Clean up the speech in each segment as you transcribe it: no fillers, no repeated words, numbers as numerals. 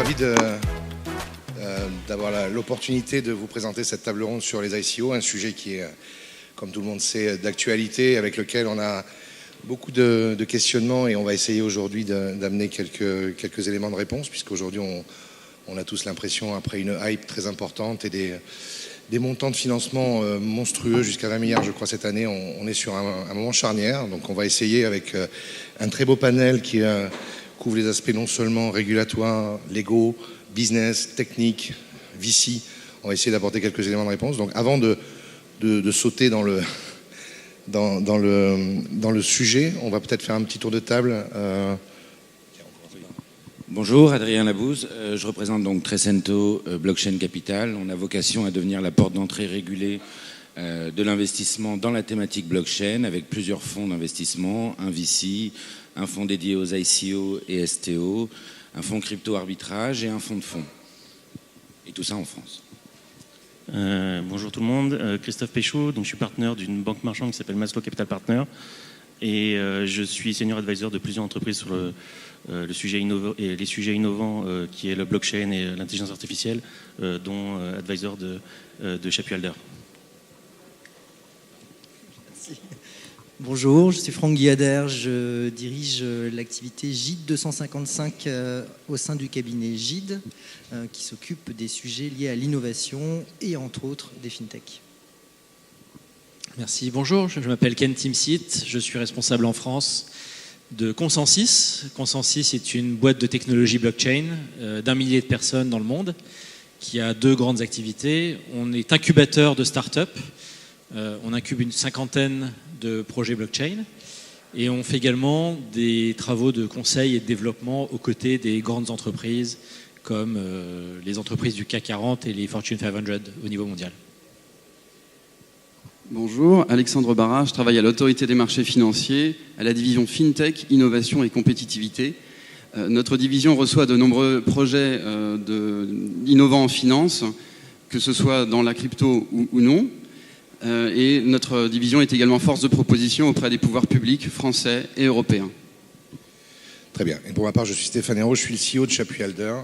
ravi d'avoir l'opportunité de vous présenter cette table ronde sur les ICO, un sujet qui est, comme tout le monde sait, d'actualité, avec lequel on a beaucoup de questionnements et on va essayer aujourd'hui d'amener quelques éléments de réponse, puisqu'aujourd'hui on a tous l'impression, après une hype très importante et des montants de financement monstrueux, jusqu'à 20 milliards je crois cette année, on est sur un moment charnière. Donc on va essayer avec un très beau panel qui couvre les aspects non seulement régulatoires, légaux, business, technique, VC. On va essayer d'apporter quelques éléments de réponse. Donc avant de sauter dans le sujet, on va peut-être faire un petit tour de table. Bonjour, Adrien Labouze. Je représente donc Trecento Blockchain Capital. On a vocation à devenir la porte d'entrée régulée de l'investissement dans la thématique blockchain, avec plusieurs fonds d'investissement, un VC, un fonds dédié aux ICO et STO, un fonds crypto arbitrage et un fonds de fonds. Et tout ça en France. Bonjour tout le monde, Christophe Péchaud, donc je suis partenaire d'une banque marchande qui s'appelle Maslow Capital Partner et je suis senior advisor de plusieurs entreprises sur le sujet et les sujets innovants qui est le blockchain et l'intelligence artificielle, dont advisor de Chapuis-Alder. Bonjour, je suis Franck Guyader, je dirige l'activité GIDE 255 au sein du cabinet GIDE qui s'occupe des sujets liés à l'innovation et entre autres des fintechs. Merci, bonjour, je m'appelle Ken Timsit, je suis responsable en France de Consensus. Consensus est une boîte de technologie blockchain d'1 millier de personnes dans le monde qui a 2 grandes activités. On est incubateur de start-up, on incube une 50aine de projets blockchain et on fait également des travaux de conseil et de développement aux côtés des grandes entreprises comme les entreprises du CAC 40 et les Fortune 500 au niveau mondial. Bonjour, Alexandre Barra, je travaille à l'autorité des marchés financiers, à la division FinTech, Innovation et Compétitivité. Notre division reçoit de nombreux projets innovants en finance, que ce soit dans la crypto ou non. Et notre division est également force de proposition auprès des pouvoirs publics français et européens. Très bien. Et pour ma part, je suis Stéphane Hérault, je suis le CEO de Chapuis-Alder.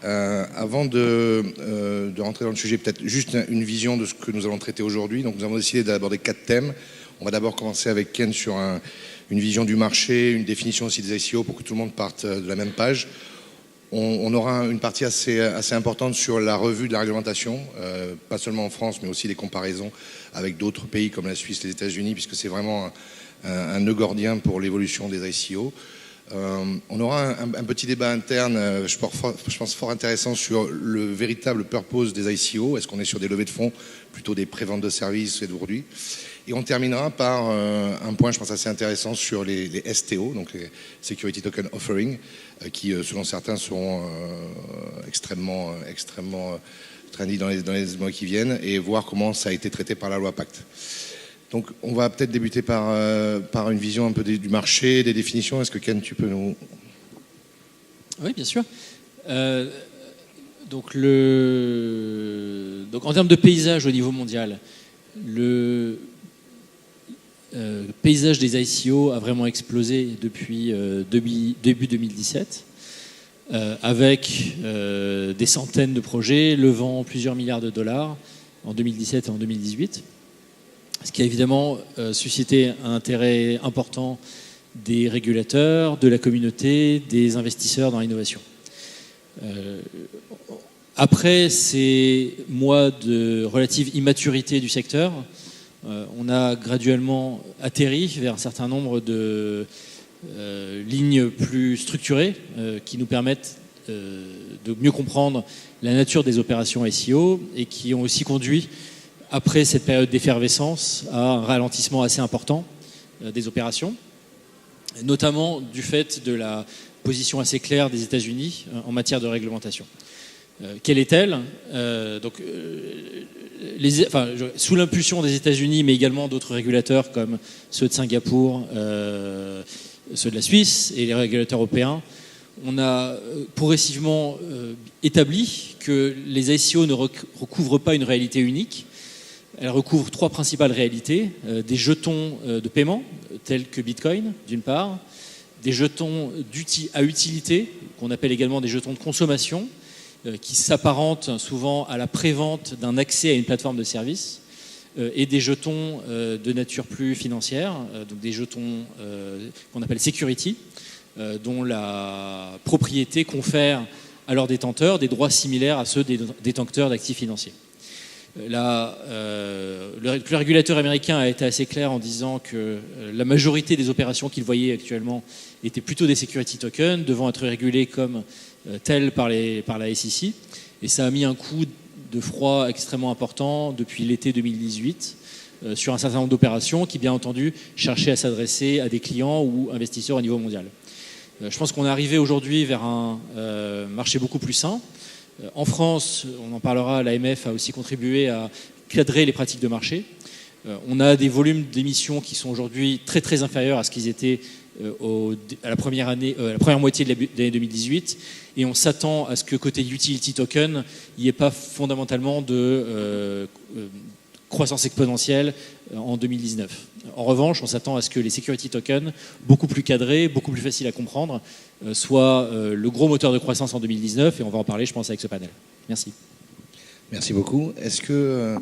Avant de rentrer dans le sujet, peut-être juste une vision de ce que nous allons traiter aujourd'hui. Donc nous avons décidé d'aborder 4 thèmes. On va d'abord commencer avec Ken sur une vision du marché, une définition aussi des ICO pour que tout le monde parte de la même page. On aura une partie assez importante sur la revue de la réglementation, pas seulement en France, mais aussi des comparaisons avec d'autres pays comme la Suisse, les États-Unis, puisque c'est vraiment un nœud gordien pour l'évolution des ICO. On aura un petit débat interne, je pense fort intéressant, sur le véritable purpose des ICO. Est-ce qu'on est sur des levées de fonds, plutôt des préventes de services et de produits? Et on terminera par un point, je pense, assez intéressant sur les STO, donc les Security Token Offering, qui, selon certains, seront extrêmement trendy dans les mois qui viennent, et voir comment ça a été traité par la loi Pacte. Donc, on va peut-être débuter par une vision un peu du marché, des définitions. Est-ce que Ken, tu peux nous... Oui, bien sûr. Donc, en termes de paysage au niveau mondial, le paysage des ICO a vraiment explosé depuis début 2017, avec des centaines de projets levant plusieurs milliards de dollars en 2017 et en 2018. Ce qui a évidemment suscité un intérêt important des régulateurs, de la communauté, des investisseurs dans l'innovation. Après ces mois de relative immaturité du secteur, on a graduellement atterri vers un certain nombre de lignes plus structurées qui nous permettent de mieux comprendre la nature des opérations ICO et qui ont aussi conduit, après cette période d'effervescence, à un ralentissement assez important des opérations, notamment du fait de la position assez claire des États-Unis en matière de réglementation. Quelle est-elle? Sous l'impulsion des États-Unis, mais également d'autres régulateurs comme ceux de Singapour, ceux de la Suisse et les régulateurs européens, on a progressivement établi que les ICO ne recouvrent pas une réalité unique. Elles recouvrent 3 principales réalités. Des jetons de paiement, tels que Bitcoin, d'une part, des jetons à utilité, qu'on appelle également des jetons de consommation, qui s'apparentent souvent à la prévente d'un accès à une plateforme de service, et des jetons de nature plus financière, donc des jetons qu'on appelle security, dont la propriété confère à leurs détenteurs des droits similaires à ceux des détenteurs d'actifs financiers. Le régulateur américain a été assez clair en disant que la majorité des opérations qu'il voyait actuellement étaient plutôt des security tokens, devant être régulées comme telles par la SEC. Et ça a mis un coup de froid extrêmement important depuis l'été 2018 sur un certain nombre d'opérations qui, bien entendu, cherchaient à s'adresser à des clients ou investisseurs au niveau mondial. Je pense qu'on est arrivé aujourd'hui vers un marché beaucoup plus sain. En France, on en parlera, l'AMF a aussi contribué à cadrer les pratiques de marché. On a des volumes d'émissions qui sont aujourd'hui très très inférieurs à ce qu'ils étaient à la première moitié de l'année 2018, et on s'attend à ce que côté utility token, il n'y ait pas fondamentalement de croissance exponentielle en 2019. En revanche, on s'attend à ce que les security tokens, beaucoup plus cadrés, beaucoup plus faciles à comprendre, soient le gros moteur de croissance en 2019, et on va en parler, je pense, avec ce panel. Merci. Merci beaucoup. Est-ce que,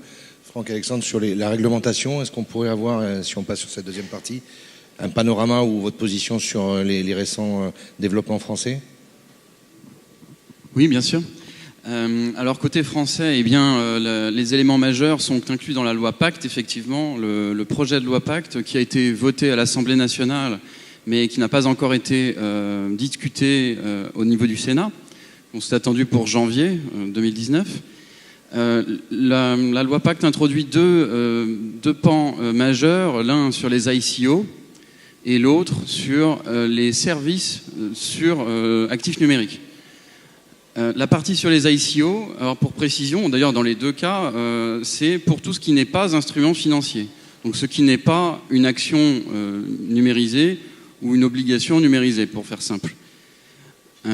Franck-Alexandre, sur la réglementation, est-ce qu'on pourrait avoir, si on passe sur cette deuxième partie, un panorama ou votre position sur les récents développements français? Oui, bien sûr. Alors côté français, eh bien, les éléments majeurs sont inclus dans la loi Pacte, effectivement, le projet de loi Pacte qui a été voté à l'Assemblée nationale, mais qui n'a pas encore été discuté au niveau du Sénat. On s'est attendu pour janvier 2019. La loi Pacte introduit deux pans majeurs, l'un sur les ICO et l'autre sur les services sur actifs numériques. La partie sur les ICO, alors pour précision, d'ailleurs dans les deux cas, c'est pour tout ce qui n'est pas instrument financier. Donc ce qui n'est pas une action numérisée ou une obligation numérisée, pour faire simple. Dans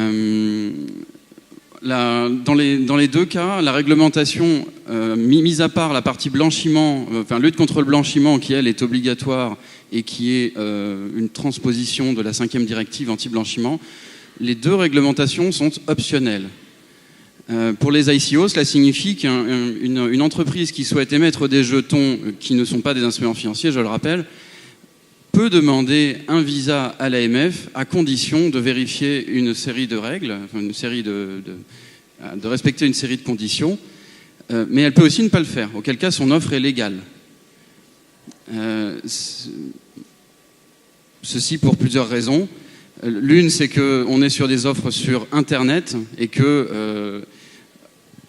les deux cas, la réglementation, mis à part la partie blanchiment, lutte contre le blanchiment qui, elle, est obligatoire et qui est une transposition de la 5e directive anti-blanchiment, les deux réglementations sont optionnelles. Pour les ICO, cela signifie qu'une entreprise qui souhaite émettre des jetons qui ne sont pas des instruments financiers, je le rappelle, peut demander un visa à l'AMF à condition de vérifier une série de règles, de respecter une série de conditions, mais elle peut aussi ne pas le faire, auquel cas son offre est légale. Ceci pour plusieurs raisons. L'une, c'est qu'on est sur des offres sur Internet et que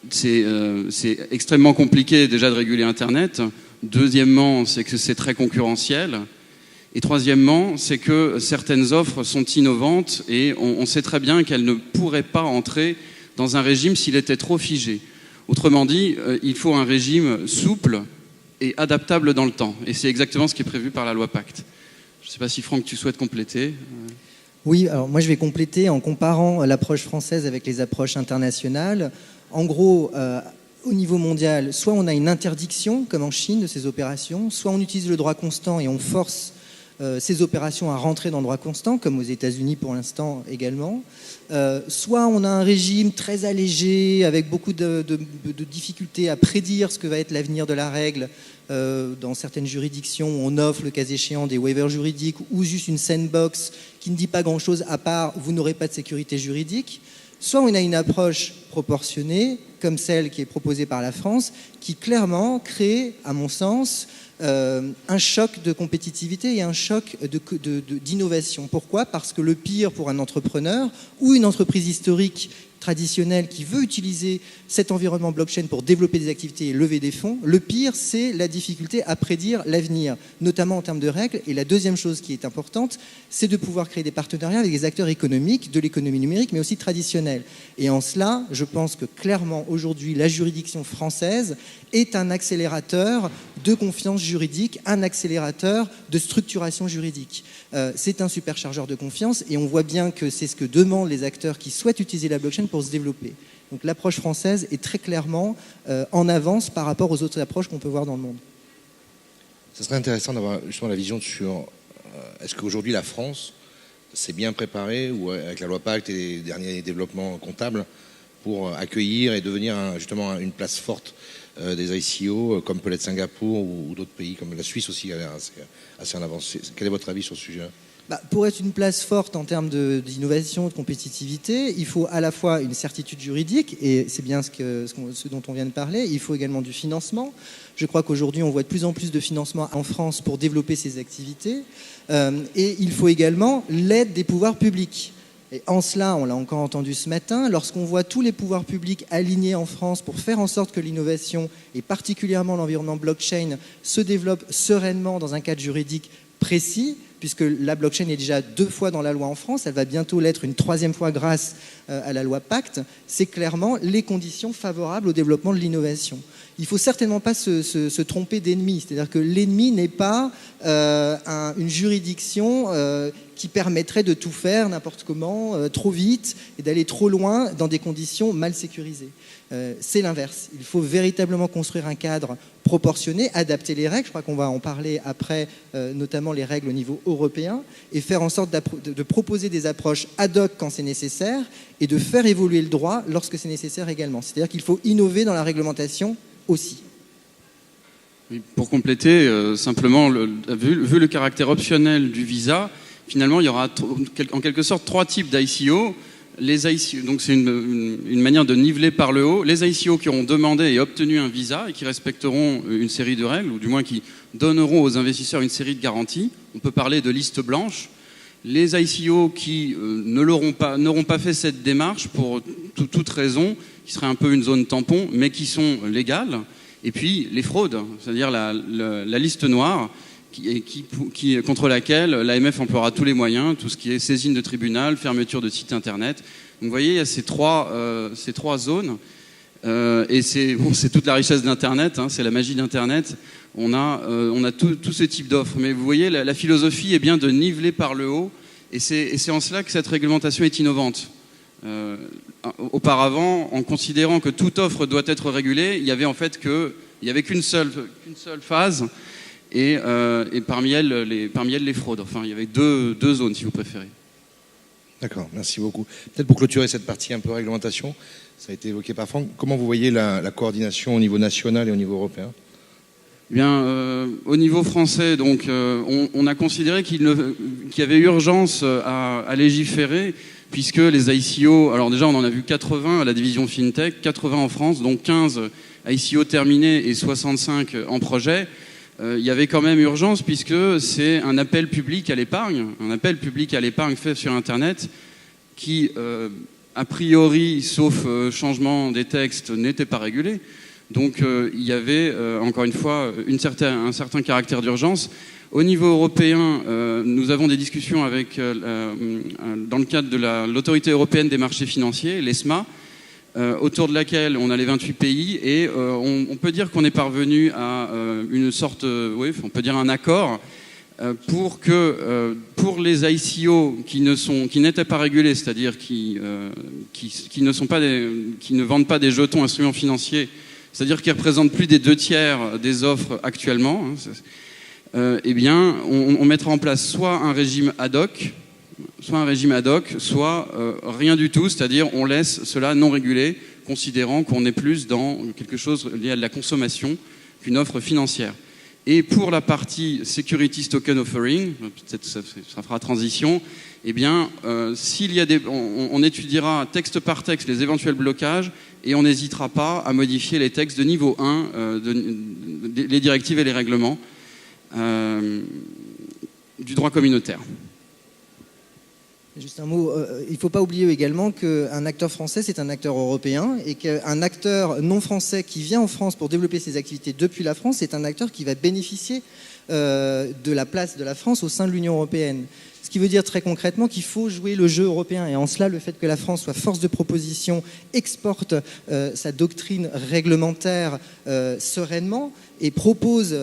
c'est extrêmement compliqué déjà de réguler Internet. Deuxièmement, c'est que c'est très concurrentiel. Et troisièmement, c'est que certaines offres sont innovantes et on sait très bien qu'elles ne pourraient pas entrer dans un régime s'il était trop figé. Autrement dit, il faut un régime souple et adaptable dans le temps. Et c'est exactement ce qui est prévu par la loi Pacte. Je ne sais pas si Franck, tu souhaites compléter. Oui, alors moi je vais compléter en comparant l'approche française avec les approches internationales. En gros, au niveau mondial, soit on a une interdiction, comme en Chine, de ces opérations, soit on utilise le droit constant et on force ces opérations à rentrer dans le droit constant, comme aux États-Unis pour l'instant également. Soit on a un régime très allégé, avec beaucoup de difficultés à prédire ce que va être l'avenir de la règle. Dans certaines juridictions, on offre le cas échéant des waivers juridiques ou juste une sandbox qui ne dit pas grand-chose à part vous n'aurez pas de sécurité juridique. Soit on a une approche proportionnée, comme celle qui est proposée par la France, qui clairement crée, à mon sens, un choc de compétitivité et un choc d'innovation. Pourquoi ? Parce que le pire pour un entrepreneur ou une entreprise historique traditionnelle qui veut utiliser cet environnement blockchain pour développer des activités et lever des fonds, le pire, c'est la difficulté à prédire l'avenir, notamment en termes de règles. Et la deuxième chose qui est importante, c'est de pouvoir créer des partenariats avec des acteurs économiques de l'économie numérique, mais aussi traditionnelle. Et en cela, je pense que clairement, aujourd'hui, la juridiction française est un accélérateur de confiance juridique, un accélérateur de structuration juridique. C'est un superchargeur de confiance et on voit bien que c'est ce que demandent les acteurs qui souhaitent utiliser la blockchain pour se développer. Donc l'approche française est très clairement en avance par rapport aux autres approches qu'on peut voir dans le monde. Ça serait intéressant d'avoir justement la vision sur est-ce qu'aujourd'hui la France c'est bien préparé, ou avec la loi Pacte et les derniers développements comptables, pour accueillir et devenir justement une place forte des ICO, comme peut l'être Singapour ou d'autres pays, comme la Suisse aussi a l'air assez en avance. Quel est votre avis sur ce sujet-là ? Pour être une place forte en termes d'innovation, de compétitivité, il faut à la fois une certitude juridique, et c'est bien ce dont on vient de parler, il faut également du financement. Je crois qu'aujourd'hui, on voit de plus en plus de financement en France pour développer ces activités, et il faut également l'aide des pouvoirs publics. Et en cela, on l'a encore entendu ce matin, lorsqu'on voit tous les pouvoirs publics alignés en France pour faire en sorte que l'innovation, et particulièrement l'environnement blockchain, se développe sereinement dans un cadre juridique précis, puisque la blockchain est déjà 2 fois dans la loi en France, elle va bientôt l'être une 3e fois grâce à la loi Pacte, c'est clairement les conditions favorables au développement de l'innovation. Il ne faut certainement pas se tromper d'ennemi, c'est-à-dire que l'ennemi n'est pas une juridiction qui permettrait de tout faire n'importe comment, trop vite, et d'aller trop loin dans des conditions mal sécurisées. C'est l'inverse. Il faut véritablement construire un cadre proportionné, adapter les règles, je crois qu'on va en parler après, notamment les règles au niveau européen, et faire en sorte de proposer des approches ad hoc quand c'est nécessaire, et de faire évoluer le droit lorsque c'est nécessaire également. C'est-à-dire qu'il faut innover dans la réglementation aussi. Oui, pour compléter, simplement, vu le caractère optionnel du visa, finalement, il y aura en quelque sorte 3 types d'ICO. Les ICO, donc c'est une manière de niveler par le haut. Les ICO qui auront demandé et obtenu un visa et qui respecteront une série de règles, ou du moins qui donneront aux investisseurs une série de garanties. On peut parler de liste blanche. Les ICO qui n'auront pas fait cette démarche pour toute raison, qui serait un peu une zone tampon, mais qui sont légales. Et puis les fraudes, c'est-à-dire la liste noire, contre laquelle l'AMF emploiera tous les moyens, tout ce qui est saisine de tribunal, fermeture de site internet. Donc vous voyez, il y a ces trois zones, et c'est toute la richesse d'Internet, hein, c'est la magie d'Internet. On a tout ce type d'offres, mais vous voyez, la philosophie est bien de niveler par le haut, et c'est en cela que cette réglementation est innovante. Auparavant, en considérant que toute offre doit être régulée, il y avait en fait qu'une seule phase. Et parmi elles, les fraudes. Enfin, il y avait deux zones, si vous préférez. D'accord, merci beaucoup. Peut-être pour clôturer cette partie un peu réglementation, ça a été évoqué par Franck, comment vous voyez la coordination au niveau national et au niveau européen ? Eh bien, au niveau français, donc, on a considéré qu'il y avait urgence à légiférer, puisque les ICO, alors déjà on en a vu 80 à la division FinTech, 80 en France, donc 15 ICO terminés et 65 en projet. Il y avait quand même urgence puisque c'est un appel public à l'épargne fait sur Internet qui, a priori, sauf changement des textes, n'était pas régulé. Donc il y avait, encore une fois, un certain caractère d'urgence. Au niveau européen, nous avons des discussions dans le cadre de l'autorité européenne des marchés financiers, l'ESMA, autour de laquelle on a les 28 pays et on peut dire qu'on est parvenu à une sorte, on peut dire un accord pour les ICO qui n'étaient pas régulés, c'est-à-dire qui ne vendent pas des jetons instruments financiers, c'est-à-dire qui représentent plus des 2/3 des offres actuellement, eh bien, on mettra en place soit un régime ad hoc, soit rien du tout, c'est-à-dire on laisse cela non régulé, considérant qu'on est plus dans quelque chose lié à de la consommation qu'une offre financière. Et pour la partie Securities Token Offering, peut-être ça fera transition, eh bien, on étudiera texte par texte les éventuels blocages et on n'hésitera pas à modifier les textes de niveau 1, les directives et les règlements du droit communautaire. Juste un mot, il ne faut pas oublier également qu'un acteur français, c'est un acteur européen et qu'un acteur non français qui vient en France pour développer ses activités depuis la France, c'est un acteur qui va bénéficier de la place de la France au sein de l'Union européenne. Ce qui veut dire très concrètement qu'il faut jouer le jeu européen. Et en cela, le fait que la France soit force de proposition, exporte sa doctrine réglementaire sereinement et propose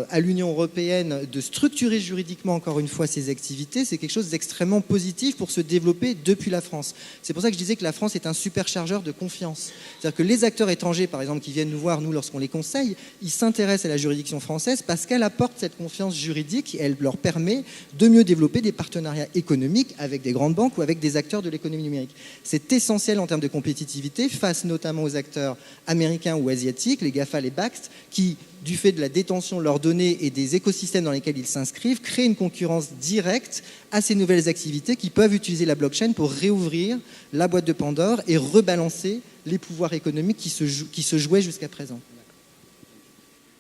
à l'Union européenne de structurer juridiquement, encore une fois, ses activités, c'est quelque chose d'extrêmement positif pour se développer depuis la France. C'est pour ça que je disais que la France est un superchargeur de confiance. C'est-à-dire que les acteurs étrangers, par exemple, qui viennent nous voir, nous, lorsqu'on les conseille, ils s'intéressent à la juridiction française parce qu'elle apporte cette confiance juridique, elle leur permet de mieux développer des partenariats économiques avec des grandes banques ou avec des acteurs de l'économie numérique. C'est essentiel en termes de compétitivité, face notamment aux acteurs américains ou asiatiques, les GAFA, les BACT, qui, du fait de la détention de leurs données et des écosystèmes dans lesquels ils s'inscrivent, créent une concurrence directe à ces nouvelles activités qui peuvent utiliser la blockchain pour réouvrir la boîte de Pandore et rebalancer les pouvoirs économiques qui se jouaient jusqu'à présent.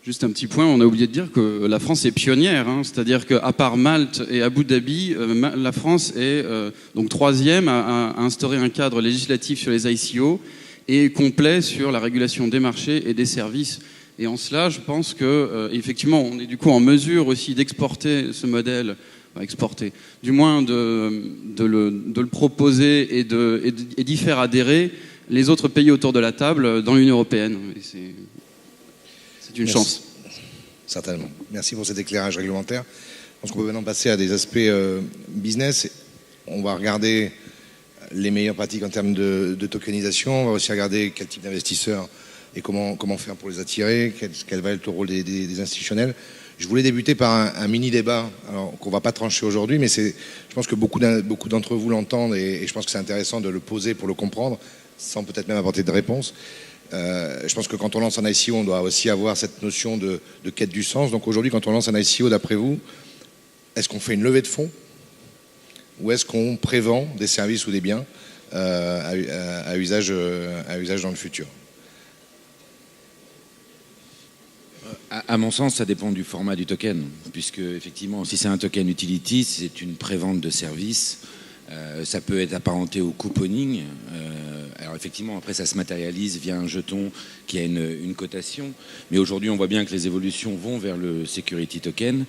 Juste un petit point, on a oublié de dire que la France est pionnière, hein, c'est-à-dire qu'à part Malte et Abu Dhabi, la France est donc troisième à instaurer un cadre législatif sur les ICO et complet sur la régulation des marchés et des services. Et en cela, je pense que effectivement, on est du coup en mesure aussi d'exporter ce modèle, du moins de le proposer et d'y faire adhérer les autres pays autour de la table dans l'Union européenne. Et c'est une chance. Certainement. Merci pour cet éclairage réglementaire. Je pense qu'on peut maintenant passer à des aspects business. On va regarder les meilleures pratiques en termes de tokenisation. On va aussi regarder quel type d'investisseurs et comment faire pour les attirer, quel va être le rôle des institutionnels. Je voulais débuter par un mini débat qu'on ne va pas trancher aujourd'hui, mais je pense que beaucoup d'entre vous l'entendent et je pense que c'est intéressant de le poser pour le comprendre, sans peut-être même apporter de réponse. Je pense que quand on lance un ICO, on doit aussi avoir cette notion de quête du sens. Donc aujourd'hui, quand on lance un ICO, d'après vous, est-ce qu'on fait une levée de fonds ou est-ce qu'on prévend des services ou des biens à usage dans le futur? À mon sens, ça dépend du format du token, puisque effectivement, si c'est un token utility, c'est une prévente de services. Ça peut être apparenté au couponing. Alors effectivement, après, ça se matérialise via un jeton qui a une cotation. Mais aujourd'hui, on voit bien que les évolutions vont vers le security token.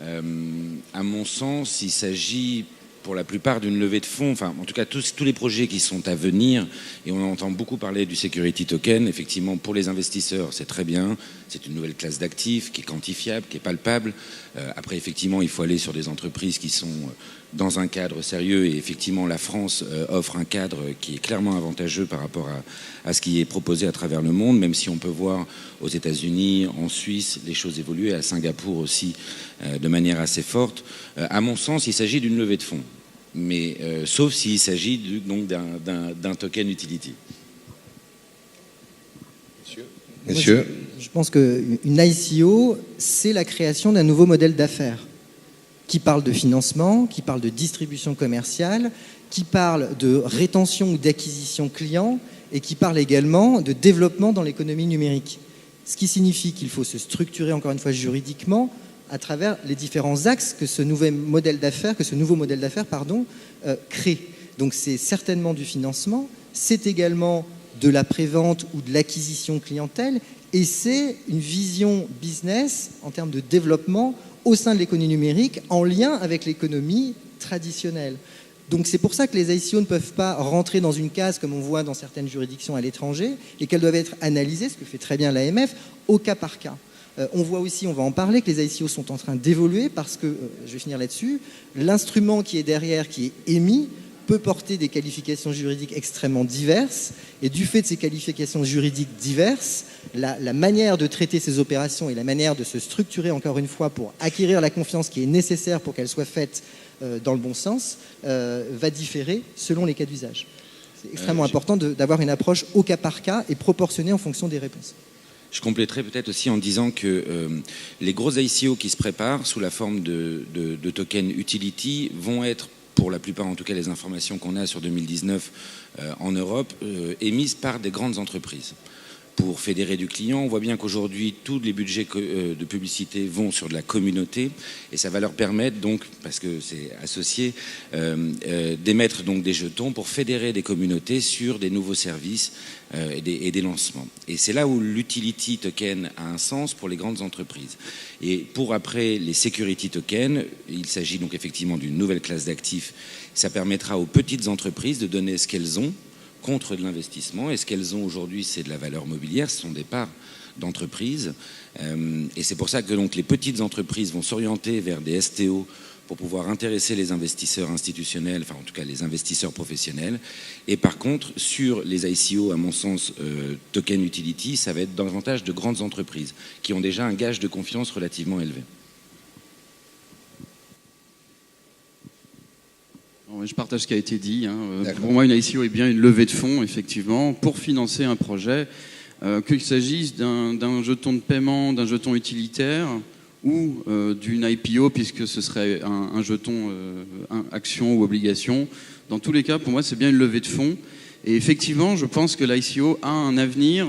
À mon sens, il s'agit pour la plupart d'une levée de fonds, enfin en tout cas tous les projets qui sont à venir, et on entend beaucoup parler du security token, effectivement pour les investisseurs c'est très bien, c'est une nouvelle classe d'actifs qui est quantifiable, qui est palpable. Après effectivement il faut aller sur des entreprises qui sont dans un cadre sérieux, et effectivement la France offre un cadre qui est clairement avantageux par rapport à ce qui est proposé à travers le monde, même si on peut voir aux États-Unis, en Suisse, les choses évoluer, à Singapour aussi de manière assez forte. À mon sens, il s'agit d'une levée de fonds, mais sauf s'il s'agit donc d'un token utility. Messieurs. Je pense qu'une ICO, c'est la création d'un nouveau modèle d'affaires qui parle de financement, qui parle de distribution commerciale, qui parle de rétention ou d'acquisition client et qui parle également de développement dans l'économie numérique. Ce qui signifie qu'il faut se structurer, encore une fois, juridiquement à travers les différents axes que ce nouveau modèle d'affaires, crée. Donc c'est certainement du financement, c'est également de la prévente ou de l'acquisition clientèle, et c'est une vision business en termes de développement au sein de l'économie numérique en lien avec l'économie traditionnelle. Donc c'est pour ça que les ICO ne peuvent pas rentrer dans une case comme on voit dans certaines juridictions à l'étranger et qu'elles doivent être analysées, ce que fait très bien l'AMF, au cas par cas. On voit aussi, on va en parler, que les ICO sont en train d'évoluer parce que, je vais finir là-dessus, l'instrument qui est derrière, qui est émis, peut porter des qualifications juridiques extrêmement diverses, et du fait de ces qualifications juridiques diverses, la manière de traiter ces opérations et la manière de se structurer, encore une fois, pour acquérir la confiance qui est nécessaire pour qu'elle soit faite dans le bon sens, va différer selon les cas d'usage. C'est extrêmement important d'avoir une approche au cas par cas et proportionnée en fonction des réponses. Je compléterai peut-être aussi en disant que les gros ICO qui se préparent sous la forme de tokens utility vont être, pour la plupart en tout cas les informations qu'on a sur 2019 en Europe, émises par des grandes entreprises. Pour fédérer du client, on voit bien qu'aujourd'hui tous les budgets de publicité vont sur de la communauté, et ça va leur permettre donc, parce que c'est associé, d'émettre donc des jetons pour fédérer des communautés sur des nouveaux services et des lancements. Et c'est là où l'utility token a un sens pour les grandes entreprises. Et pour après les security tokens, il s'agit donc effectivement d'une nouvelle classe d'actifs. Ça permettra aux petites entreprises de donner ce qu'elles ont contre de l'investissement, et ce qu'elles ont aujourd'hui, c'est de la valeur mobilière, ce sont des parts d'entreprises, et c'est pour ça que donc les petites entreprises vont s'orienter vers des STO pour pouvoir intéresser les investisseurs institutionnels, enfin en tout cas les investisseurs professionnels. Et par contre, sur les ICO, à mon sens, token utility, ça va être davantage de grandes entreprises qui ont déjà un gage de confiance relativement élevé. Je partage ce qui a été dit. Pour moi, une ICO est bien une levée de fonds, effectivement, pour financer un projet, qu'il s'agisse d'un jeton de paiement, d'un jeton utilitaire ou d'une IPO, puisque ce serait un jeton action ou obligation. Dans tous les cas, pour moi, c'est bien une levée de fonds. Et effectivement, je pense que l'ICO a un avenir,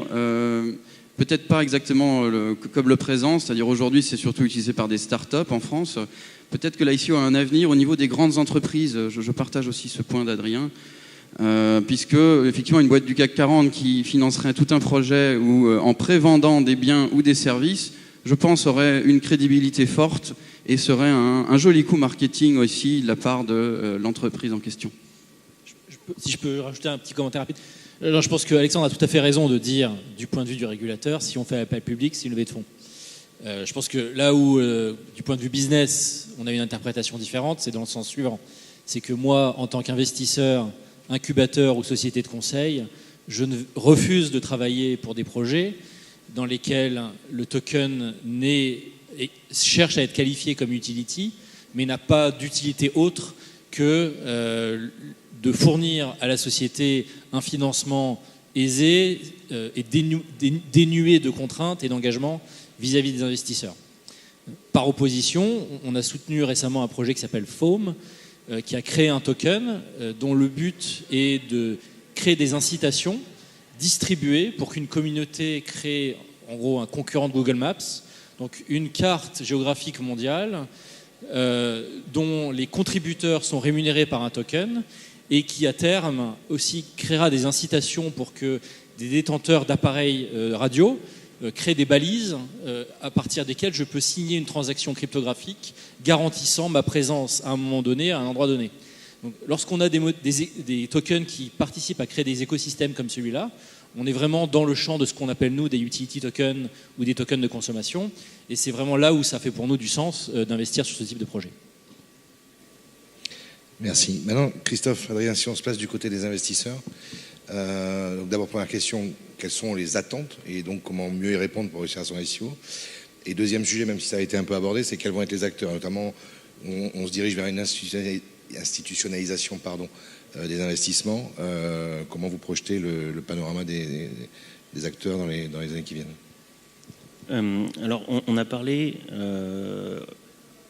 peut-être pas exactement comme le présent, c'est-à-dire aujourd'hui, c'est surtout utilisé par des startups en France. Peut-être que l'ICO a un avenir au niveau des grandes entreprises. Je partage aussi ce point d'Adrien, puisque effectivement une boîte du CAC 40 qui financerait tout un projet ou en prévendant des biens ou des services, je pense aurait une crédibilité forte et serait un joli coup marketing aussi de la part de l'entreprise en question. Si je peux rajouter un petit commentaire rapide. Alors, je pense qu'Alexandre a tout à fait raison de dire, du point de vue du régulateur, si on fait appel public, c'est une levée de fonds. Je pense que là où, du point de vue business, on a une interprétation différente, c'est dans le sens suivant. C'est que moi, en tant qu'investisseur, incubateur ou société de conseil, je refuse de travailler pour des projets dans lesquels le token cherche à être qualifié comme utility, mais n'a pas d'utilité autre que de fournir à la société un financement aisé et dénué de contraintes et d'engagements vis-à-vis des investisseurs. Par opposition, on a soutenu récemment un projet qui s'appelle Foam, qui a créé un token dont le but est de créer des incitations distribuées pour qu'une communauté crée en gros un concurrent de Google Maps, donc une carte géographique mondiale dont les contributeurs sont rémunérés par un token et qui à terme aussi créera des incitations pour que des détenteurs d'appareils radio créent des balises à partir desquelles je peux signer une transaction cryptographique garantissant ma présence à un moment donné, à un endroit donné. Donc, lorsqu'on a des tokens qui participent à créer des écosystèmes comme celui-là, on est vraiment dans le champ de ce qu'on appelle nous des utility tokens ou des tokens de consommation, et c'est vraiment là où ça fait pour nous du sens d'investir sur ce type de projet. Merci. Maintenant, Christophe, Adrien, si on se place du côté des investisseurs, donc d'abord, première question, quelles sont les attentes et donc comment mieux y répondre pour réussir à son ICO? Et deuxième sujet, même si ça a été un peu abordé, c'est quels vont être les acteurs. Notamment, on se dirige vers une institutionnalisation des investissements. Comment vous projetez le panorama des acteurs dans les années qui viennent? Alors, on a parlé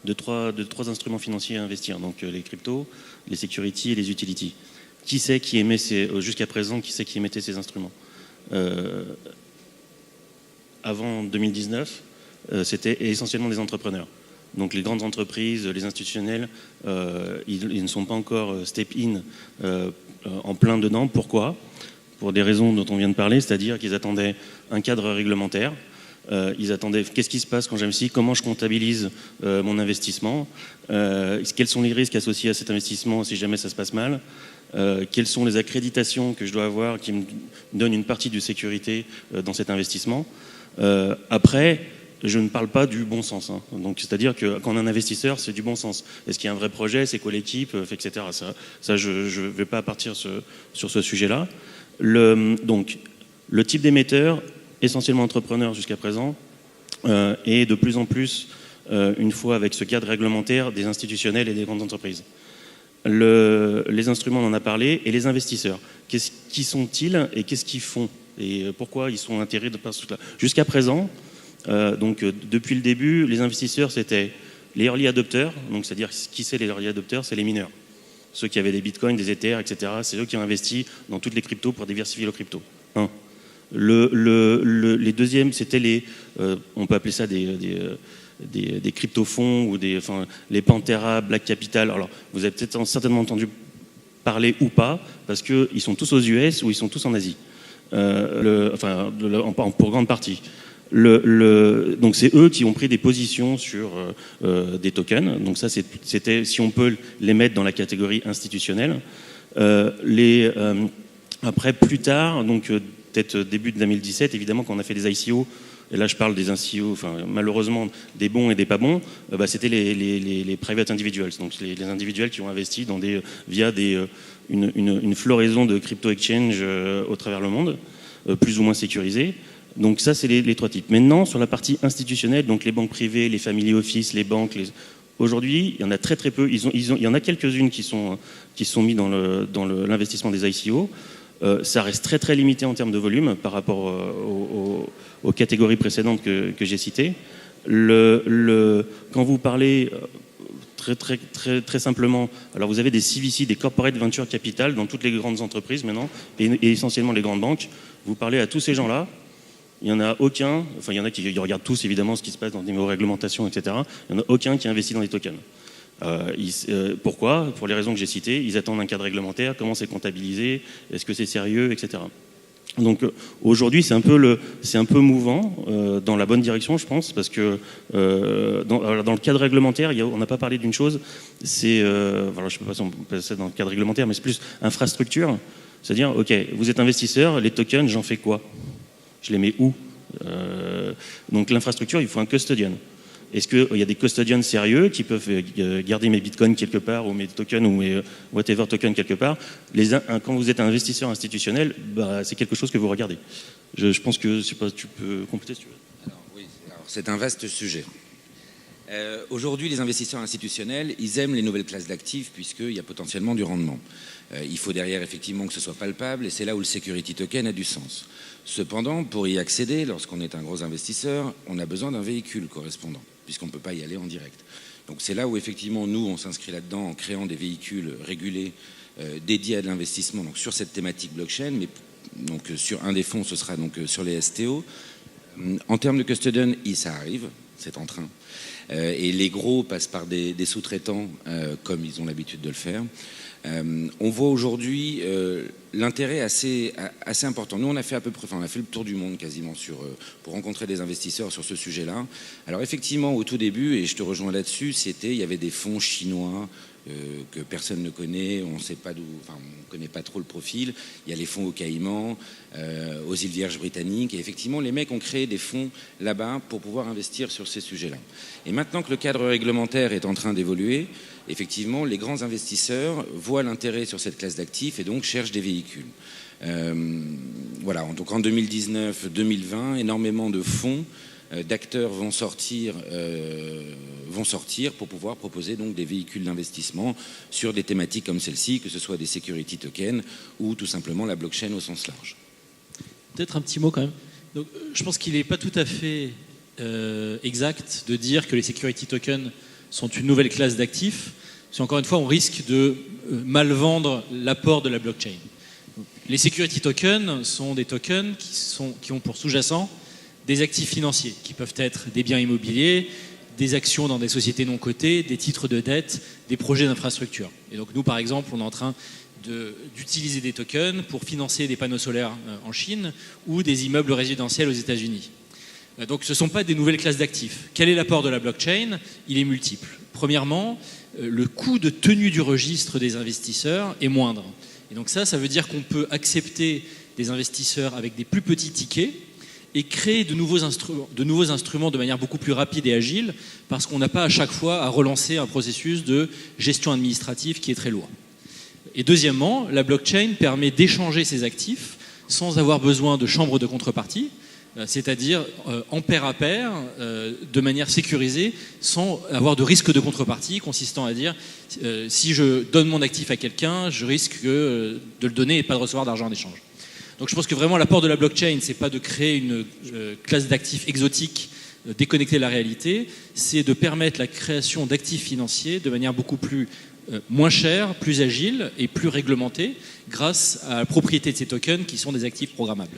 de trois instruments financiers à investir, donc les cryptos, les securities et les utilities. Qui c'est qui émet jusqu'à présent, qui c'est qui émettait ces instruments? Avant 2019, c'était essentiellement des entrepreneurs. Donc les grandes entreprises, les institutionnels, ils ne sont pas encore step-in en plein dedans. Pourquoi? Pour des raisons dont on vient de parler, c'est-à-dire qu'ils attendaient un cadre réglementaire. Ils attendaient qu'est-ce qui se passe quand j'investis, comment je comptabilise mon investissement, quels sont les risques associés à cet investissement si jamais ça se passe mal, quelles sont les accréditations que je dois avoir qui me donnent une partie de sécurité dans cet investissement. Après, je ne parle pas du bon sens. Donc, c'est-à-dire que quand on est un investisseur, c'est du bon sens. Est-ce qu'il y a un vrai projet? C'est quoi l'équipe? Etc. Ça, je ne vais pas partir sur ce sujet-là. Donc, le type d'émetteur, essentiellement entrepreneur jusqu'à présent, et de plus en plus, une fois avec ce cadre réglementaire, des institutionnels et des grandes entreprises. Les instruments, on en a parlé, et les investisseurs. Qui sont-ils et qu'est-ce qu'ils font? Et pourquoi ils sont intéressés par tout cela? Jusqu'à présent, depuis le début, les investisseurs, c'était les early adopters. Donc, c'est-à-dire, qui c'est les early adopters? C'est les mineurs. Ceux qui avaient des bitcoins, des Ethers, etc. C'est eux qui ont investi dans toutes les cryptos pour diversifier leurs cryptos. Les deuxièmes, c'était on peut appeler ça des crypto-fonds ou les Pantera, Black Capital. Alors, vous avez peut-être certainement entendu parler ou pas, parce qu'ils sont tous aux US ou ils sont tous en Asie, pour grande partie. Donc c'est eux qui ont pris des positions sur des tokens. Donc ça, c'était, si on peut les mettre dans la catégorie institutionnelle. Après, plus tard, donc peut-être début de 2017, évidemment, quand on a fait des ICO, et là je parle des ICO, malheureusement des bons et des pas bons, c'était les private individuals, donc les individuels qui ont investi via une floraison de crypto exchange au travers le monde, plus ou moins sécurisés. Donc ça, c'est les trois types. Maintenant, sur la partie institutionnelle, donc les banques privées, les family office, les banques, Aujourd'hui, il y en a très très peu. Il y en a quelques-unes qui sont mises dans l'investissement des ICO. Ça reste très très limité en termes de volume par rapport aux catégories précédentes que j'ai citées. Quand vous parlez très simplement, alors vous avez des CVC, des Corporate Venture Capital dans toutes les grandes entreprises maintenant, et essentiellement les grandes banques. Vous parlez à tous ces gens-là, il n'y en a aucun, enfin il y en a qui regardent tous évidemment ce qui se passe dans les réglementations, etc. Il n'y en a aucun qui investit dans les tokens. Pourquoi ? Pour les raisons que j'ai citées, ils attendent un cadre réglementaire, comment c'est comptabilisé, est-ce que c'est sérieux, etc. Donc aujourd'hui c'est un peu mouvant dans la bonne direction, je pense, parce que dans le cadre réglementaire, on n'a pas parlé d'une chose, c'est alors je ne sais pas si on peut passer dans le cadre réglementaire, mais c'est plus infrastructure, c'est-à-dire ok, vous êtes investisseur, les tokens, j'en fais quoi ? Je les mets où ? Donc l'infrastructure, il faut un custodian. Est-ce qu'il y a des custodians sérieux qui peuvent garder mes bitcoins quelque part ou mes tokens ou mes whatever tokens quelque part ? Quand vous êtes un investisseur institutionnel, c'est quelque chose que vous regardez. Je pense que je sais pas, tu peux compléter si tu veux. Alors, c'est un vaste sujet. Aujourd'hui, les investisseurs institutionnels, ils aiment les nouvelles classes d'actifs puisqu'il y a potentiellement du rendement. Il faut derrière effectivement que ce soit palpable et c'est là où le security token a du sens. Cependant, pour y accéder, lorsqu'on est un gros investisseur, on a besoin d'un véhicule correspondant puisqu'on ne peut pas y aller en direct. Donc c'est là où effectivement nous, on s'inscrit là-dedans en créant des véhicules régulés dédiés à de l'investissement donc sur cette thématique blockchain, mais donc sur un des fonds, ce sera donc sur les STO. En termes de custodian, ça arrive, c'est en train. Et les gros passent par des sous-traitants comme ils ont l'habitude de le faire. On voit aujourd'hui l'intérêt assez important. Nous, on a fait le tour du monde quasiment pour rencontrer des investisseurs sur ce sujet-là. Alors effectivement, au tout début, et je te rejoins là-dessus, il y avait des fonds chinois que personne ne connaît, on ne connaît pas trop le profil. Il y a les fonds aux Caïmans, aux îles Vierges britanniques, et effectivement, les mecs ont créé des fonds là-bas pour pouvoir investir sur ces sujets-là. Et maintenant que le cadre réglementaire est en train d'évoluer, effectivement, les grands investisseurs voient l'intérêt sur cette classe d'actifs et donc cherchent des véhicules. Voilà, donc en 2019-2020, énormément de fonds d'acteurs vont sortir pour pouvoir proposer donc des véhicules d'investissement sur des thématiques comme celle-ci, que ce soit des security tokens ou tout simplement la blockchain au sens large. Peut-être un petit mot quand même. Donc, je pense qu'il n'est pas tout à fait exact de dire que les security tokens sont une nouvelle classe d'actifs. Parce qu'encore une fois, on risque de mal vendre l'apport de la blockchain. Les security tokens sont des tokens qui ont pour sous-jacent des actifs financiers, qui peuvent être des biens immobiliers, des actions dans des sociétés non cotées, des titres de dette, des projets d'infrastructure. Et donc nous, par exemple, on est en train d'utiliser des tokens pour financer des panneaux solaires en Chine ou des immeubles résidentiels aux États-Unis. Donc ce ne sont pas des nouvelles classes d'actifs. Quel est l'apport de la blockchain ? Il est multiple. Premièrement, le coût de tenue du registre des investisseurs est moindre. Et donc ça veut dire qu'on peut accepter des investisseurs avec des plus petits tickets et créer de nouveaux instruments de manière beaucoup plus rapide et agile parce qu'on n'a pas à chaque fois à relancer un processus de gestion administrative qui est très lourd. Et deuxièmement, la blockchain permet d'échanger ces actifs sans avoir besoin de chambre de contrepartie, c'est-à-dire en pair à pair, de manière sécurisée, sans avoir de risque de contrepartie, consistant à dire si je donne mon actif à quelqu'un, je risque de le donner et pas de recevoir d'argent en échange. Donc je pense que vraiment l'apport de la blockchain, c'est pas de créer une classe d'actifs exotiques déconnectée de la réalité, c'est de permettre la création d'actifs financiers de manière beaucoup plus moins chère, plus agile et plus réglementée grâce à la propriété de ces tokens qui sont des actifs programmables.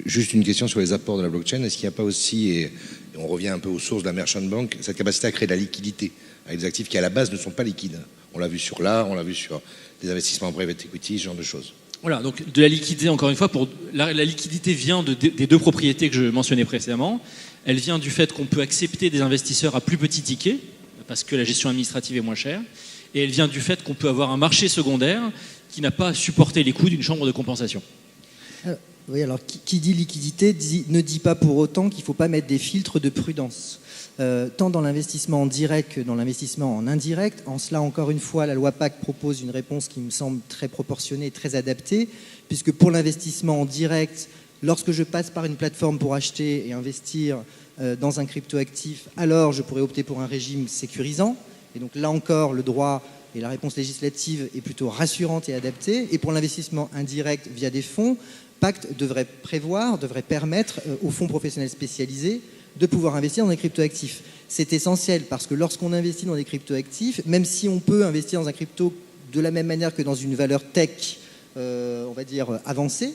Juste une question sur les apports de la blockchain. Est-ce qu'il n'y a pas aussi, et on revient un peu aux sources de la merchant bank, cette capacité à créer de la liquidité avec des actifs qui à la base ne sont pas liquides ? On l'a vu sur l'art, on l'a vu sur des investissements en private equity, ce genre de choses. Voilà, donc de la liquidité, encore une fois, la liquidité vient des deux propriétés que je mentionnais précédemment. Elle vient du fait qu'on peut accepter des investisseurs à plus petit ticket, parce que la gestion administrative est moins chère. Et elle vient du fait qu'on peut avoir un marché secondaire qui n'a pas à supporter les coûts d'une chambre de compensation. Oui, alors qui dit liquidité ne dit pas pour autant qu'il ne faut pas mettre des filtres de prudence. Tant dans l'investissement en direct que dans l'investissement en indirect. En cela, encore une fois, la loi PAC propose une réponse qui me semble très proportionnée et très adaptée, puisque pour l'investissement en direct, lorsque je passe par une plateforme pour acheter et investir dans un cryptoactif, alors je pourrais opter pour un régime sécurisant. Et donc là encore, le droit et la réponse législative est plutôt rassurante et adaptée. Et pour l'investissement indirect via des fonds, Pacte devrait permettre aux fonds professionnels spécialisés de pouvoir investir dans des cryptoactifs. C'est essentiel parce que lorsqu'on investit dans des cryptoactifs, même si on peut investir dans un crypto de la même manière que dans une valeur tech, on va dire avancée,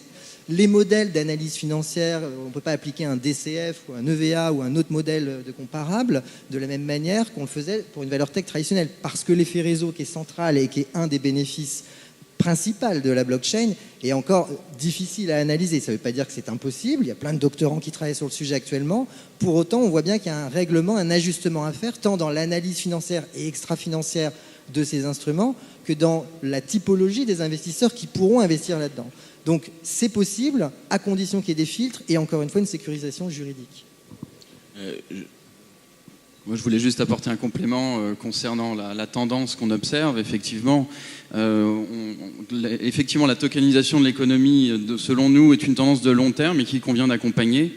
les modèles d'analyse financière, on ne peut pas appliquer un DCF ou un EVA ou un autre modèle de comparable de la même manière qu'on le faisait pour une valeur tech traditionnelle. Parce que l'effet réseau qui est central et qui est un des bénéfices principaux de la blockchain est encore difficile à analyser. Ça ne veut pas dire que c'est impossible. Il y a plein de doctorants qui travaillent sur le sujet actuellement. Pour autant, on voit bien qu'il y a un règlement, un ajustement à faire, tant dans l'analyse financière et extra-financière de ces instruments que dans la typologie des investisseurs qui pourront investir là-dedans. Donc c'est possible à condition qu'il y ait des filtres et encore une fois une sécurisation juridique. Moi je voulais juste apporter un complément concernant la tendance qu'on observe. Effectivement, la tokenisation de l'économie, selon nous, est une tendance de long terme et qu'il convient d'accompagner.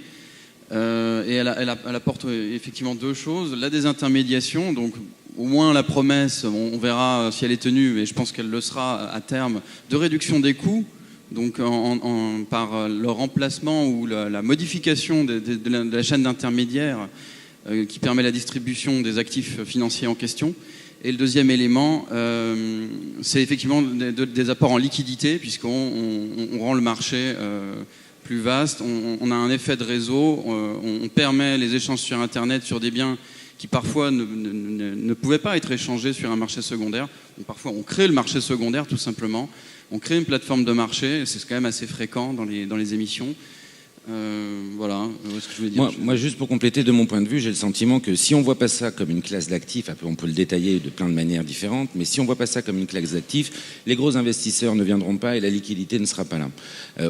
Et elle apporte effectivement deux choses. La désintermédiation, donc au moins la promesse, on verra si elle est tenue, mais je pense qu'elle le sera à terme, de réduction des coûts. Donc par le remplacement ou la modification de la chaîne d'intermédiaires qui permet la distribution des actifs financiers en question. Et le deuxième élément, c'est effectivement des apports en liquidité, puisqu'on rend le marché plus vaste, on a un effet de réseau, on permet les échanges sur Internet sur des biens qui parfois ne pouvaient pas être échangés sur un marché secondaire. Donc, parfois on crée le marché secondaire tout simplement. On crée une plateforme de marché, c'est quand même assez fréquent dans les émissions. Voilà ce que je voulais dire. Moi, juste pour compléter, de mon point de vue, j'ai le sentiment que si on ne voit pas ça comme une classe d'actifs, après on peut le détailler de plein de manières différentes, mais si on ne voit pas ça comme une classe d'actifs, les gros investisseurs ne viendront pas et la liquidité ne sera pas là.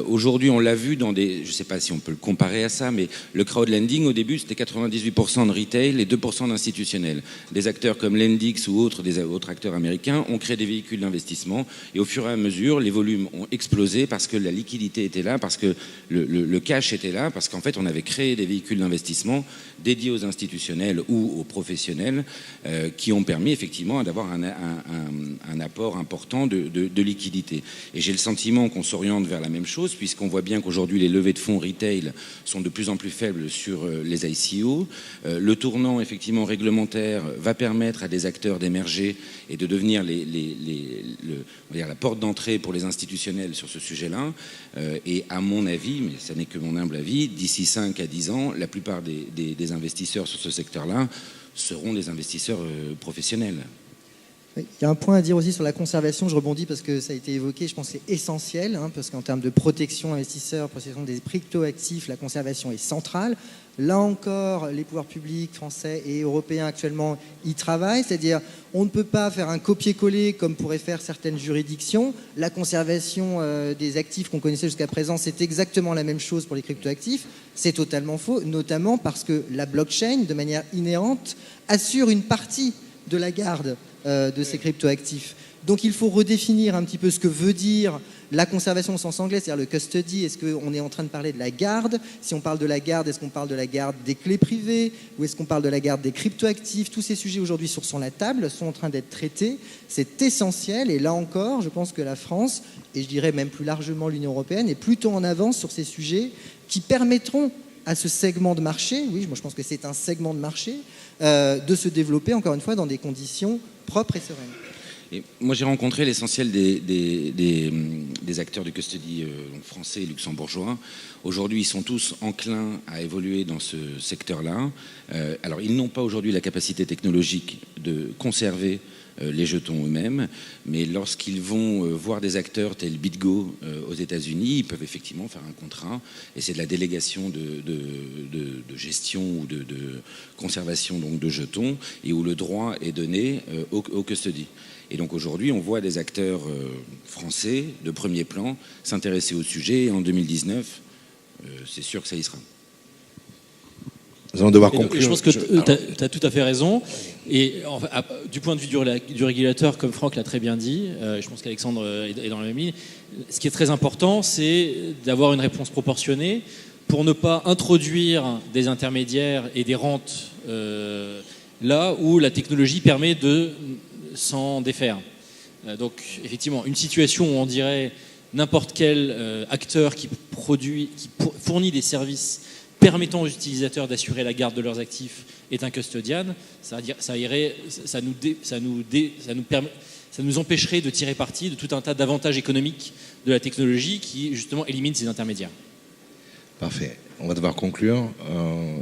Aujourd'hui, on l'a vu dans je ne sais pas si on peut le comparer à ça, mais le crowdlending, au début, c'était 98% de retail et 2% d'institutionnels. Des acteurs comme Lendix ou des autres acteurs américains ont créé des véhicules d'investissement et au fur et à mesure, les volumes ont explosé parce que la liquidité était là, parce que le cash était là, parce qu'en fait on avait créé des véhicules d'investissement dédiés aux institutionnels ou aux professionnels qui ont permis effectivement d'avoir un apport important de liquidité. Et j'ai le sentiment qu'on s'oriente vers la même chose, puisqu'on voit bien qu'aujourd'hui les levées de fonds retail sont de plus en plus faibles sur les ICO. Le tournant effectivement réglementaire va permettre à des acteurs d'émerger et de devenir on va dire la porte d'entrée pour les institutionnels sur ce sujet-là. Et à mon avis, mais ça n'est que mon humble avis, d'ici 5 à 10 ans, la plupart des investisseurs sur ce secteur-là seront des investisseurs professionnels. Il y a un point à dire aussi sur la conservation, je rebondis parce que ça a été évoqué, je pense que c'est essentiel, parce qu'en termes de protection investisseurs, protection des cryptoactifs, la conservation est centrale. Là encore, les pouvoirs publics français et européens actuellement y travaillent, c'est-à-dire on ne peut pas faire un copier-coller comme pourraient faire certaines juridictions. La conservation des actifs qu'on connaissait jusqu'à présent, c'est exactement la même chose pour les cryptoactifs. C'est totalement faux, notamment parce que la blockchain, de manière inhérente, assure une partie de la garde de ces cryptoactifs. Donc il faut redéfinir un petit peu ce que veut dire la conservation au sens anglais, c'est-à-dire le custody. Est-ce qu'on est en train de parler de la garde? Si on parle de la garde, est-ce qu'on parle de la garde des clés privées? Ou est-ce qu'on parle de la garde des cryptoactifs? Tous ces sujets aujourd'hui sur la table sont en train d'être traités. C'est essentiel. Et là encore, je pense que la France, et je dirais même plus largement l'Union européenne, est plutôt en avance sur ces sujets qui permettront à ce segment de marché, oui, moi je pense que c'est un segment de marché, de se développer, encore une fois, dans des conditions propres et sereines. Et moi, j'ai rencontré l'essentiel des acteurs du custody français et luxembourgeois. Aujourd'hui, ils sont tous enclins à évoluer dans ce secteur-là. Alors, ils n'ont pas aujourd'hui la capacité technologique de conserver les jetons eux-mêmes, mais lorsqu'ils vont voir des acteurs tels BitGo aux États-Unis, ils peuvent effectivement faire un contrat, et c'est de la délégation de gestion ou de conservation donc, de jetons, et où le droit est donné au custody. Et donc aujourd'hui, on voit des acteurs français de premier plan s'intéresser au sujet, et en 2019, c'est sûr que ça y sera. Nous allons devoir conclure. Je pense que tu as tout à fait raison. Et enfin, du point de vue du régulateur, comme Franck l'a très bien dit, je pense qu'Alexandre est dans la même ligne, ce qui est très important, c'est d'avoir une réponse proportionnée pour ne pas introduire des intermédiaires et des rentes là où la technologie permet de s'en défaire. Donc effectivement, une situation où on dirait n'importe quel acteur qui fournit des services permettant aux utilisateurs d'assurer la garde de leurs actifs est un custodian, ça nous empêcherait de tirer parti de tout un tas d'avantages économiques de la technologie qui justement élimine ces intermédiaires. Parfait. On va devoir conclure.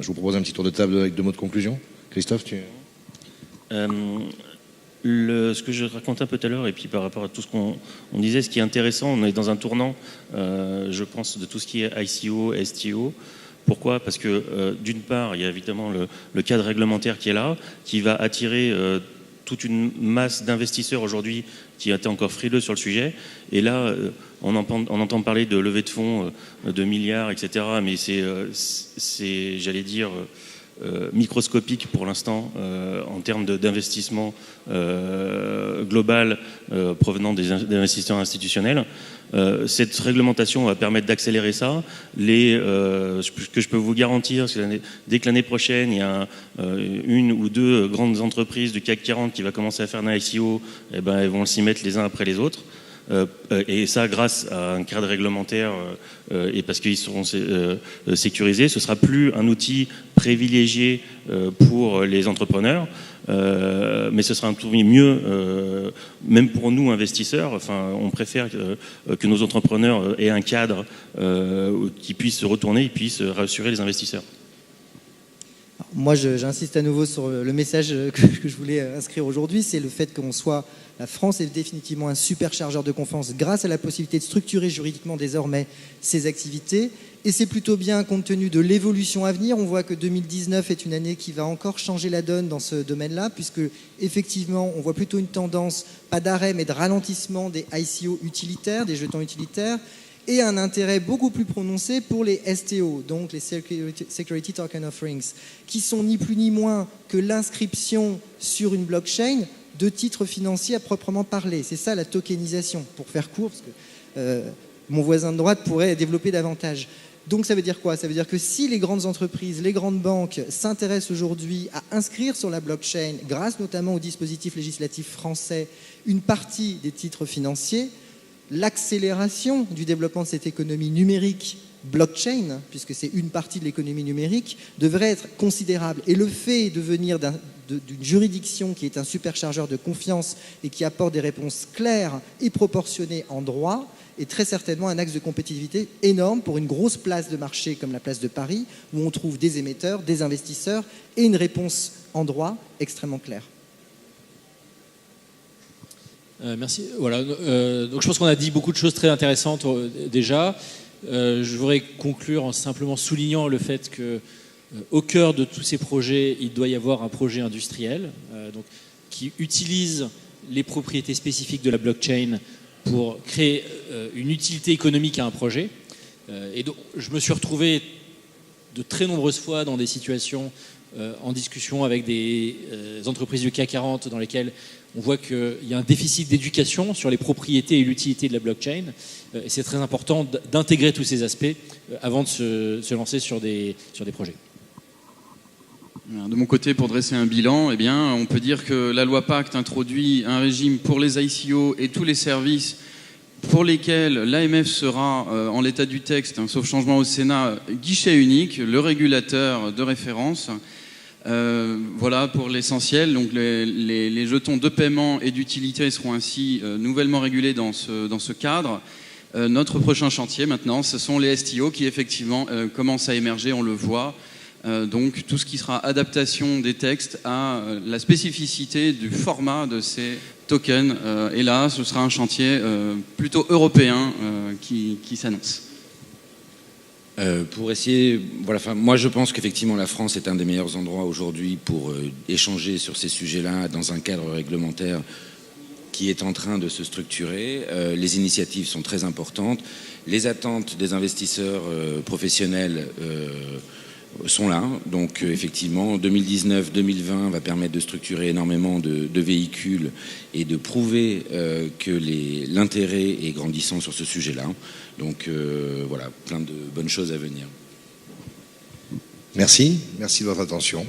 Je vous propose un petit tour de table avec 2 mots de conclusion. Christophe, Ce que je racontais un peu tout à l'heure, et puis par rapport à tout ce qu'on disait, ce qui est intéressant, on est dans un tournant, je pense, de tout ce qui est ICO, STO. Pourquoi ? Parce que d'une part, il y a évidemment le cadre réglementaire qui est là, qui va attirer toute une masse d'investisseurs aujourd'hui qui étaient encore frileux sur le sujet. Et là, on entend parler de levée de fonds de milliards, etc. Mais c'est j'allais dire, microscopique pour l'instant en termes d'investissement global provenant des investisseurs institutionnels. Cette réglementation va permettre d'accélérer ça. Ce que je peux vous garantir, c'est que dès que l'année prochaine, il y a une ou 2 grandes entreprises du CAC 40 qui va commencer à faire un ICO, eh ben, elles vont s'y mettre les uns après les autres. Et ça grâce à un cadre réglementaire et parce qu'ils seront sécurisés. Ce ne sera plus un outil privilégié pour les entrepreneurs, mais ce sera un outil mieux, même pour nous investisseurs. Enfin, on préfère que nos entrepreneurs aient un cadre qui puisse se retourner et puisse rassurer les investisseurs. Moi, j'insiste à nouveau sur le message que je voulais inscrire aujourd'hui, c'est le fait qu'on soit... La France est définitivement un superchargeur de confiance grâce à la possibilité de structurer juridiquement désormais ses activités. Et c'est plutôt bien compte tenu de l'évolution à venir. On voit que 2019 est une année qui va encore changer la donne dans ce domaine-là, puisque effectivement, on voit plutôt une tendance, pas d'arrêt, mais de ralentissement des ICO utilitaires, des jetons utilitaires, et un intérêt beaucoup plus prononcé pour les STO, donc les Security Token Offerings, qui sont ni plus ni moins que l'inscription sur une blockchain de titres financiers à proprement parler. C'est ça la tokenisation, pour faire court, parce que mon voisin de droite pourrait développer davantage. Donc ça veut dire quoi ? Ça veut dire que si les grandes entreprises, les grandes banques s'intéressent aujourd'hui à inscrire sur la blockchain, grâce notamment au dispositif législatif français, une partie des titres financiers, l'accélération du développement de cette économie numérique blockchain, puisque c'est une partie de l'économie numérique, devrait être considérable. Et le fait de venir d'une juridiction qui est un superchargeur de confiance et qui apporte des réponses claires et proportionnées en droit est très certainement un axe de compétitivité énorme pour une grosse place de marché comme la place de Paris, où on trouve des émetteurs, des investisseurs et une réponse en droit extrêmement claire. Merci. Voilà. Donc je pense qu'on a dit beaucoup de choses très intéressantes déjà. Je voudrais conclure en simplement soulignant le fait que au cœur de tous ces projets, il doit y avoir un projet industriel donc, qui utilise les propriétés spécifiques de la blockchain pour créer une utilité économique à un projet. Et donc, je me suis retrouvé de très nombreuses fois dans des situations en discussion avec des entreprises du CAC 40 dans lesquelles on voit qu'il y a un déficit d'éducation sur les propriétés et l'utilité de la blockchain. Et c'est très important d'intégrer tous ces aspects avant de se lancer sur des projets. De mon côté, pour dresser un bilan, eh bien, on peut dire que la loi Pacte introduit un régime pour les ICO et tous les services pour lesquels l'AMF sera, en l'état du texte, sauf changement au Sénat, guichet unique, le régulateur de référence. Voilà pour l'essentiel. Donc les jetons de paiement et d'utilité seront ainsi nouvellement régulés dans ce cadre. Notre prochain chantier maintenant, ce sont les STO qui effectivement commencent à émerger, on le voit. Donc tout ce qui sera adaptation des textes à la spécificité du format de ces tokens. Et là, ce sera un chantier plutôt européen qui s'annonce. Pour essayer, voilà, moi je pense qu'effectivement la France est un des meilleurs endroits aujourd'hui pour échanger sur ces sujets-là dans un cadre réglementaire qui est en train de se structurer. Les initiatives sont très importantes. Les attentes des investisseurs professionnels sont là. Donc effectivement, 2019-2020 va permettre de structurer énormément de véhicules et de prouver que l'intérêt est grandissant sur ce sujet-là. Donc voilà, plein de bonnes choses à venir. Merci de votre attention.